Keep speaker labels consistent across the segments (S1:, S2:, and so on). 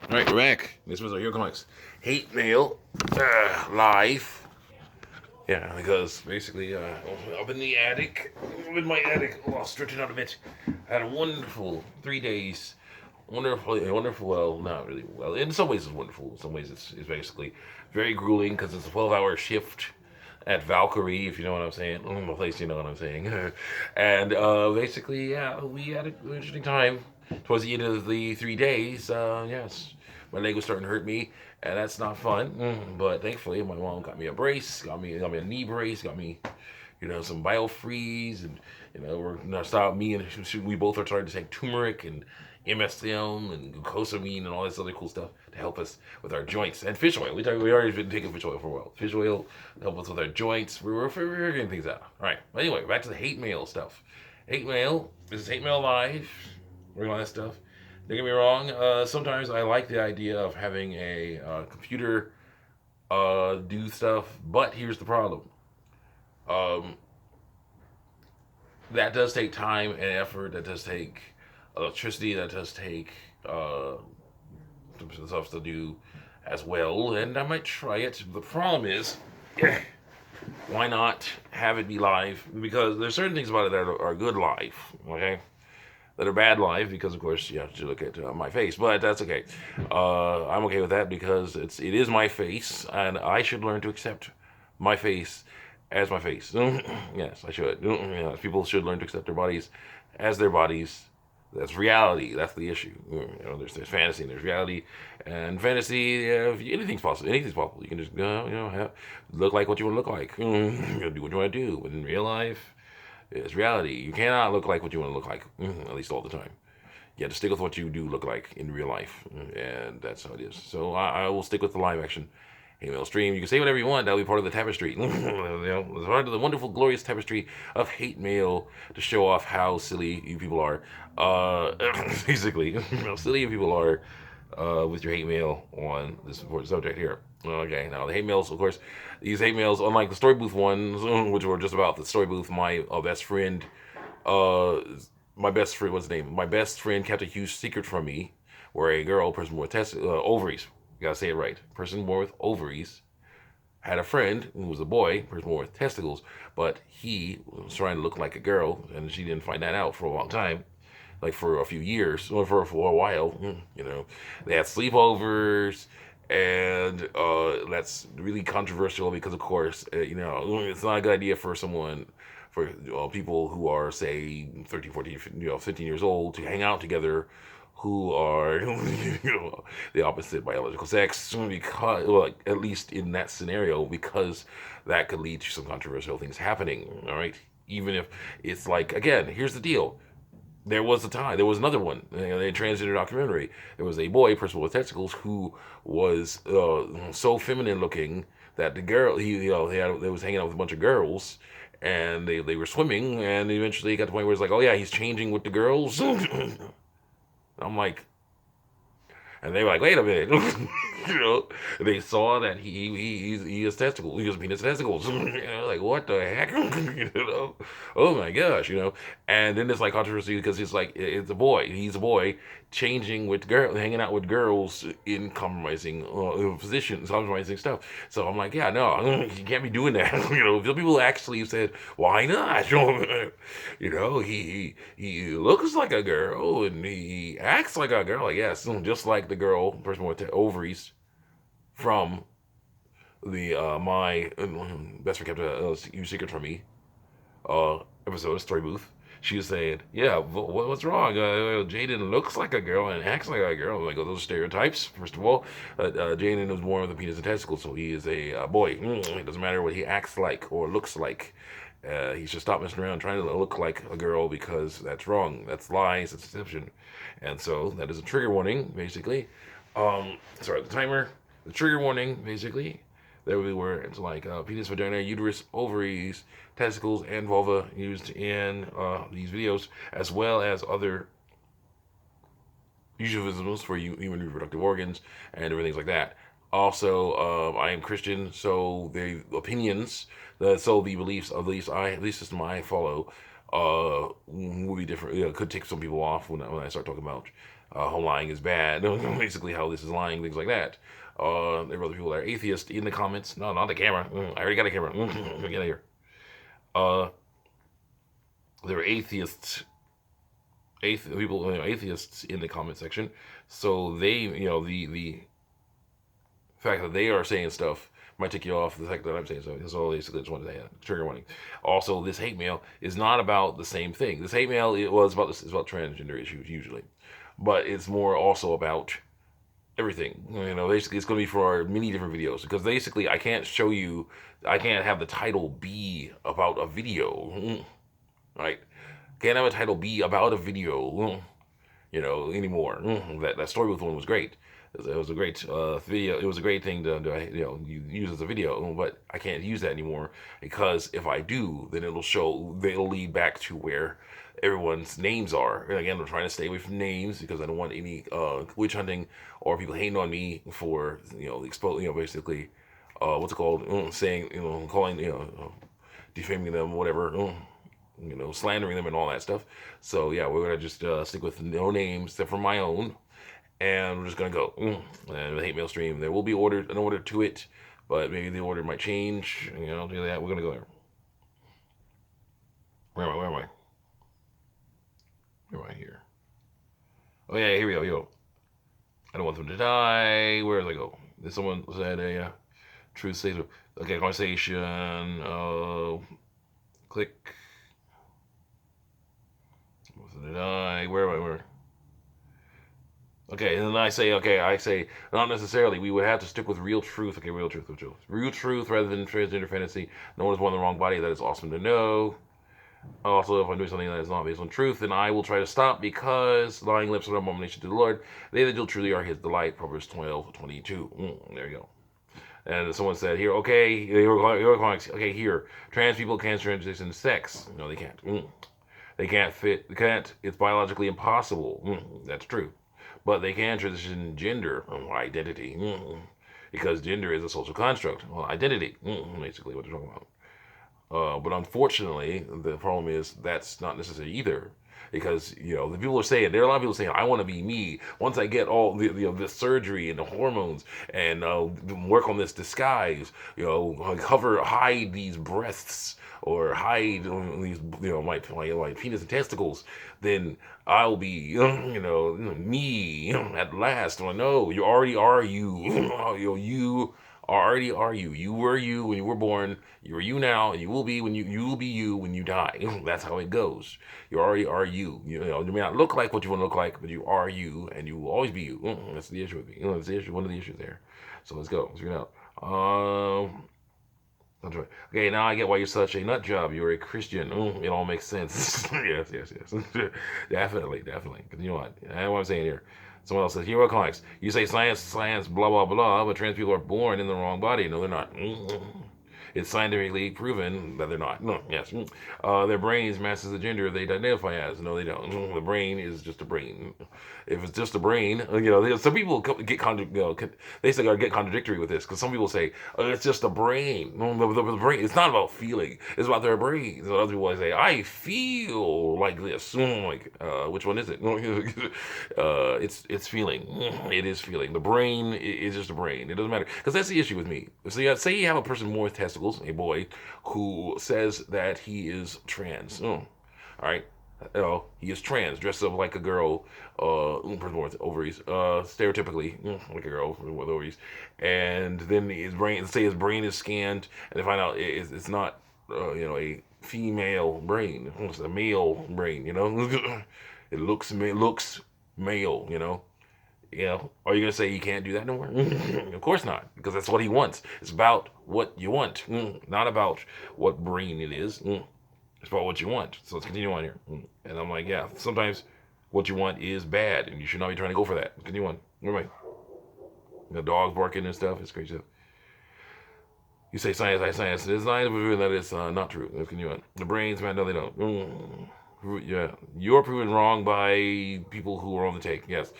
S1: All right, we're back. This was our Hero Comics Hate Mail live. Yeah, because basically, up in the attic, in my attic, stretching out a bit. I had a wonderful 3 days. Wonderful. Well, not really well. In some ways, it's wonderful. In some ways, it's basically very grueling because it's a 12-hour shift at Valkyrie, if you know what I'm saying. The place, you know what I'm saying. And basically, yeah, we had an interesting time towards the end of the 3 days. Yes, my leg was starting to hurt me, and that's not fun. But thankfully, my mom got me a brace, got me a knee brace, got me, some biofreeze, and we're gonna stop. Me and we both are starting to take turmeric and MSM and glucosamine and all this other cool stuff to help us with our joints and fish oil. We already been taking fish oil for a while. Fish oil help us with our joints. We're figuring things out. All right. But anyway, back to the hate mail stuff. Hate mail. This is hate mail live. We're all that stuff. Don't get me wrong. Sometimes I like the idea of having a computer do stuff, but here's the problem. Um, that does take time and effort. That does take electricity. That does take some stuff to do as well. And I might try it. The problem is, why not have it be live? Because there's certain things about it that are good live. Okay. That are bad live because, of course, you have to look at my face, but that's okay. I'm okay with that because it is my face, and I should learn to accept my face as my face. Yes, I should. Yeah, people should learn to accept their bodies as their bodies. That's reality. That's the issue. There's fantasy and there's reality, and fantasy. Anything's possible. Anything's possible. You can just look like what you want to look like. Do what you want to do. But in real life, it's reality. You cannot look like what you want to look like, at least all the time. You have to stick with what you do look like in real life, and that's how it is. So I will stick with the live action email stream. You can say whatever you want. That'll be part of the tapestry. It's part of the wonderful, glorious tapestry of hate mail to show off how silly you people are. Basically, how silly you people are with your hate mail on this important subject here. Okay, now the hate mails, of course, these hate mails, unlike the story booth ones, which were just about the story booth, my best friend, uh, what's his name? My best friend kept a huge secret from me, where a girl, person with ovaries, you gotta say it right, person born with ovaries, had a friend who was a boy, person born with testicles, but he was trying to look like a girl, and she didn't find that out for a long time, like for a few years, or for a while. They had sleepovers, and that's really controversial because, of course, it's not a good idea for someone, for people who are, say, 13, 14, 15 years old to hang out together who are the opposite biological sex, because, well, like, at least in that scenario, because that could lead to some controversial things happening. All right, even if it's like, again, here's the deal: there was another one, a transgender documentary. There was a boy, person with testicles, who was so feminine looking that the girl, they was hanging out with a bunch of girls, and they were swimming, and eventually it got to the point where it's like, oh yeah, he's changing with the girls. I'm like, and they were like, wait a minute. They saw that he has testicles. He has penis testicles. Like, what the heck? Oh my gosh, And then there's like controversy because it's like, it's a boy. He's a boy changing with girl, hanging out with girls in compromising positions, compromising stuff. So I'm like, yeah, no, you can't be doing that. Some people actually said, why not? He looks like a girl and he acts like a girl, I guess, just like the girl, person with the ovaries from the my best friend kept a huge secret from me episode of Story Booth. She was saying, "Yeah, what's wrong? Jaden looks like a girl and acts like a girl." I'm like, oh, those are stereotypes. First of all, Jaden was born with a penis and testicles, so he is a boy. It doesn't matter what he acts like or looks like. He should stop messing around trying to look like a girl because that's wrong. That's lies. That's deception. And so that is a trigger warning, basically. Sorry, the timer. The trigger warning, basically. There we were. It's like penis, vagina, uterus, ovaries, testicles, and vulva used in these videos, as well as other euphemisms for human reproductive organs and everything like that. Also, I am Christian, so the opinions, so the beliefs of the belief system I follow, will be different. Could tick some people off when I start talking about lying is bad. Basically, how this is lying, things like that. There are other people that are atheist in the comments. No, not the camera. I already got a camera. Get out of here. Uh, there are people, atheists in the comment section. So they, the fact that they are saying stuff might take you off the fact that I'm saying so. So basically, just wanted to say trigger warning. Also, this hate mail is not about the same thing. This hate mail is about transgender issues usually, but it's more also about everything. Basically, it's going to be for many different videos because basically, I can't have the title be about a video, right? Can't have a title be about a video, anymore. That story booth one was great. It was a great video. It was a great thing to you use as a video, but I can't use that anymore because if I do, then it'll lead back to where everyone's names are. And again, I'm trying to stay away from names because I don't want any witch hunting or people hating on me for basically what's it called, saying, calling, defaming them, whatever. Slandering them and all that stuff. So yeah, we're gonna just stick with no names except for my own, and we're just gonna go. And the hate mail stream, there will be an order to it, but maybe the order might change. Do that. We're gonna go there. Where am I? Where am I? Where am I here? Oh yeah, here we go. Yo, I don't want them to die. Where did I go? Did someone said a truth statement? Okay, conversation. Click. Did I? Where am I? Where? Okay, and then I say, not necessarily. We would have to stick with real truth. Okay, real truth. Real truth rather than transgender fantasy. No one is born in the wrong body. That is awesome to know. Also, if I'm doing something that is not based on truth, then I will try to stop because lying lips are an abomination to the Lord. They that deal truly are his delight. Proverbs 12:22. There you go. And someone said here, okay, here, trans people can't transition sex. No, they can't. They can't fit. They can't. It's biologically impossible. That's true. But they can transition gender or identity because gender is a social construct. Well, identity, basically what they're talking about. But unfortunately, the problem is that's not necessary either. Because the people are saying there are a lot of people saying I want to be me once I get all the surgery and the hormones and work on this disguise, hide these breasts or hide these my penis and testicles, then I'll be me at last. Well, no, you already are you. You already are you. You were you when you were born. You are you now, and you will be when you die. That's how it goes. You already are you. You may not look like what you want to look like, but you are you, and you will always be you. That's the issue with me. That's the issue. One of the issues there. So let's go. Let's figure it out. That's right. Okay, now I get why you're such a nut job. You're a Christian. It all makes sense. Yes. Definitely. Continue on. That's what I'm saying here. Someone else says, hero comics. You say science, blah, blah, blah, but trans people are born in the wrong body. No, they're not. It's scientifically proven that they're not. No, yes. Their brains matches the gender they identify as. No, they don't. The brain is just a brain. If it's just a brain, some people get contradictory with this because some people say it's just a brain. The brain. It's not about feeling. It's about their brains. So other people say I feel like this. Which one is it? It's feeling. It is feeling. The brain is just a brain. It doesn't matter because that's the issue with me. So say you have a person born with testicles, a boy, who says that he is trans. All right. He is trans, dressed up like a girl, person with ovaries, stereotypically like a girl with ovaries, and then his brain is scanned, and they find out it's not, a female brain, it's a male brain, it looks male, are you gonna say you can't do that no more? Of course not, because that's what he wants. It's about what you want, not about what brain it is. It's about what you want. So let's continue on here. And I'm like, yeah, sometimes what you want is bad, and you should not be trying to go for that. Continue on. Where am I? The dog's barking and stuff. It's crazy stuff. You say science. It's not proven that it's not true. Let's continue on. The brains, man, no, they don't. Yeah, you're proven wrong by people who are on the take. Yes.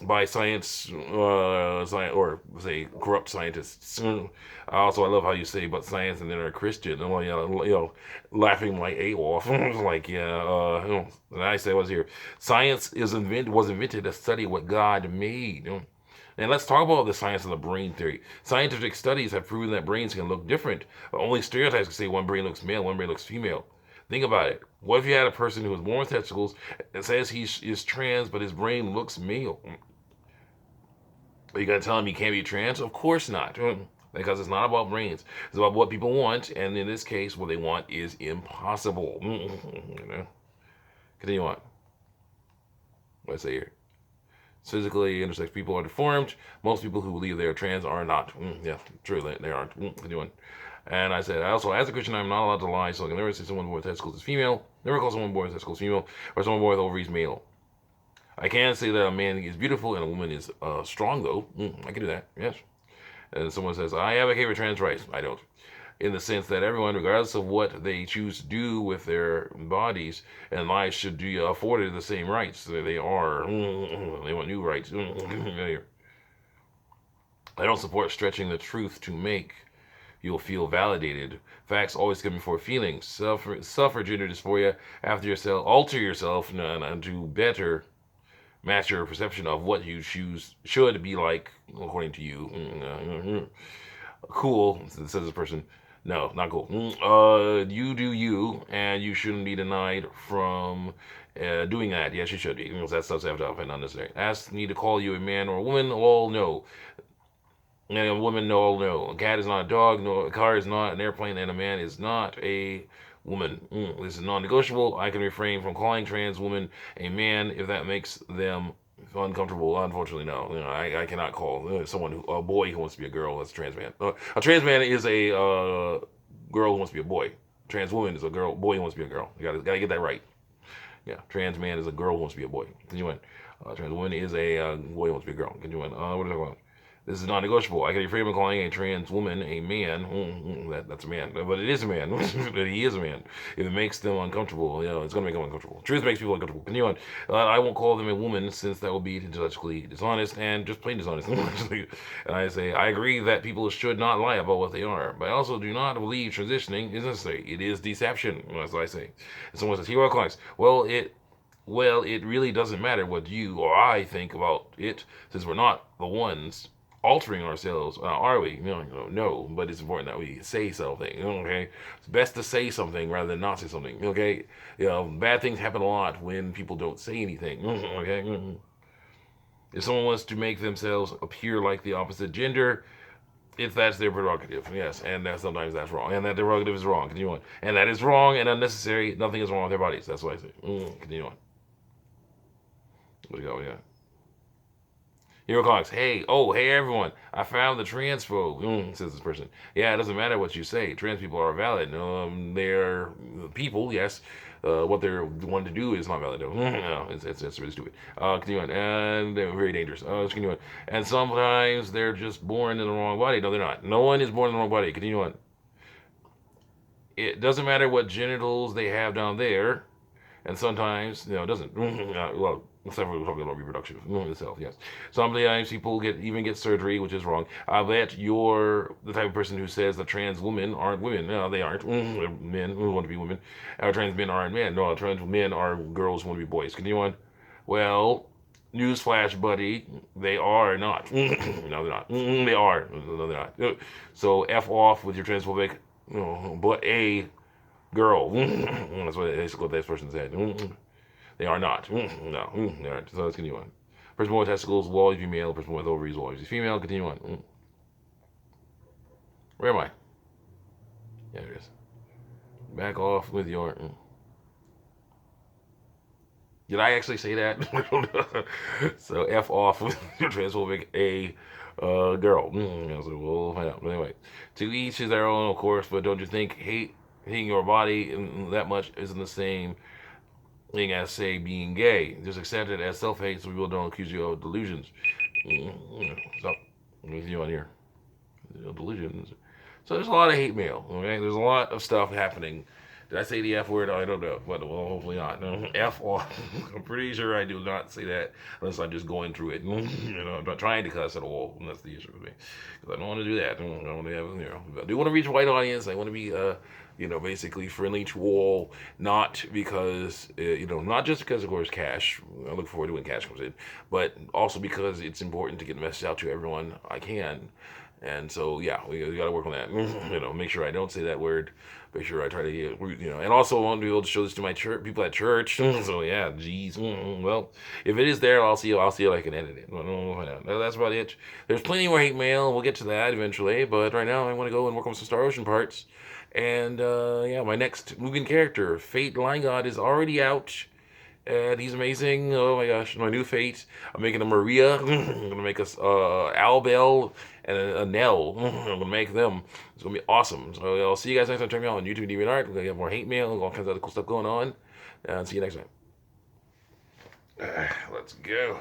S1: by science, or say corrupt scientists. Also, I love how you say but science and then are Christian. And, laughing like AWOL. Like, yeah, and I say what's here. Science was invented to study what God made. And let's talk about the science of the brain theory. Scientific studies have proven that brains can look different. But only stereotypes can say one brain looks male, one brain looks female. Think about it. What if you had a person who was born with testicles and says he is trans, but his brain looks male? Are you gonna tell him he can't be trans? Of course not. Because it's not about brains. It's about what people want, and in this case, what they want is impossible. Continue on. What I say here? Physically, intersex people are deformed. Most people who believe they are trans are not. Yeah, true, they aren't. Continue on. And I said, also, as a Christian, I'm not allowed to lie, so I can never say someone born with testicles is female, never call someone born with testicles female, or someone born with ovaries male. I can say that a man is beautiful and a woman is strong, though. I can do that, yes. And someone says, I advocate for trans rights. I don't. In the sense that everyone, regardless of what they choose to do with their bodies and lives, should be afforded the same rights. They are. They want new rights. I don't support stretching the truth to make you'll feel validated. Facts always come before feelings. Suffer gender dysphoria after yourself. Alter yourself and to better match your perception of what you choose should be like according to you. Cool, says this person. No, not cool. You do you, and you shouldn't be denied from doing that. Yes, you should be. Because that stuff's effed up and unnecessary. Ask me to call you a man or a woman. All no. And a woman, no, no. A cat is not a dog. No, a car is not an airplane, and a man is not a woman. This is non-negotiable. I can refrain from calling trans women a man if that makes them uncomfortable. Unfortunately, no. I cannot call a boy who wants to be a girl as a trans man. A trans man is a girl who wants to be a boy. Trans woman is a boy who wants to be a girl. You gotta get that right. Yeah, trans man is a girl who wants to be a boy. Continue on. Trans woman is a boy who wants to be a girl. Continue on. What are we talking about? This is non-negotiable. I can refrain from calling a trans woman a man. That's a man, but it is a man. But he is a man. If it makes them uncomfortable, it's going to make them uncomfortable. Truth makes people uncomfortable. Continue on. I won't call them a woman since that would be intellectually dishonest and just plain dishonest. And I say I agree that people should not lie about what they are, but I also do not believe transitioning is necessary. It is deception. That's what I say. And someone says, "Hero clients." Well, it really doesn't matter what you or I think about it, since we're not the ones altering ourselves, are we? No, but it's important that we say something. Okay, it's best to say something rather than not say something. Okay, bad things happen a lot when people don't say anything. Okay, if someone wants to make themselves appear like the opposite gender, if that's their prerogative, yes, and sometimes that's wrong, and that their prerogative is wrong. Continue on, and that is wrong and unnecessary. Nothing is wrong with their bodies. That's what I say. Continue on. What do you got? What do you got? Hero Cox, hey everyone, I found the transphobe, says this person. Yeah, it doesn't matter what you say. Trans people are valid. They're people, yes. What they're wanting to do is not valid. No, it's really stupid. Continue on. And they're very dangerous. Continue on. And sometimes they're just born in the wrong body. No, they're not. No one is born in the wrong body. Continue on. It doesn't matter what genitals they have down there. And sometimes, it doesn't. Well, except for we're talking about reproduction itself, yes. Sometimes people get surgery, which is wrong. I bet you're the type of person who says that trans women aren't women. No, they aren't. They're men who want to be women. Trans men aren't men. No, trans men are girls who want to be boys. Continue on. Well, newsflash, buddy, they are not. No, they're not. They are. No, they're not. So F off with your transphobic, but a girl. That's what this person said. They are not. No, they aren't. So let's continue on. Person with testicles will always be male. Person with ovaries will always be female. Continue on. Where am I? Yeah, there it is. Back off with your. Did I actually say that? So F off with your transphobic a girl. So we'll find out. But anyway, to each his their own, of course. But don't you think hating your body that much isn't the same thing as, say, being gay? Just accept it as self-hate so people don't accuse you of delusions. Stop with you on here. Delusions. So there's a lot of hate mail. Okay, there's a lot of stuff happening Did I say the F word? I don't know, but well, hopefully not. F off. I'm pretty sure I do not say that unless I'm just going through it. I'm not trying to cuss at all. And that's the issue with me, because I don't want to do that. I don't want to have, I do want to reach a wide audience. I want to be, basically friendly to all, not because, not just because, of course, cash. I look forward to when cash comes in, but also because it's important to get the message out to everyone I can. And so, yeah, we got to work on that. Make sure I don't say that word. Make sure I try to, and also I want to be able to show this to my church, people at church. So, yeah, geez. Well, if it is there, I'll see if I can edit it. That's about it. There's plenty more hate mail. We'll get to that eventually. But right now, I want to go and work on some Star Ocean parts. And, my next moving character, Fate Line God, is already out. And he's amazing. Oh my gosh, my new fate. I'm making a Maria. I'm gonna make us Albel and a Nell. I'm gonna make them. It's gonna be awesome. So I'll see you guys next time. Check me out on YouTube, DeviantArt. We're gonna have more hate mail, all kinds of other cool stuff going on. And see you next time. Let's go.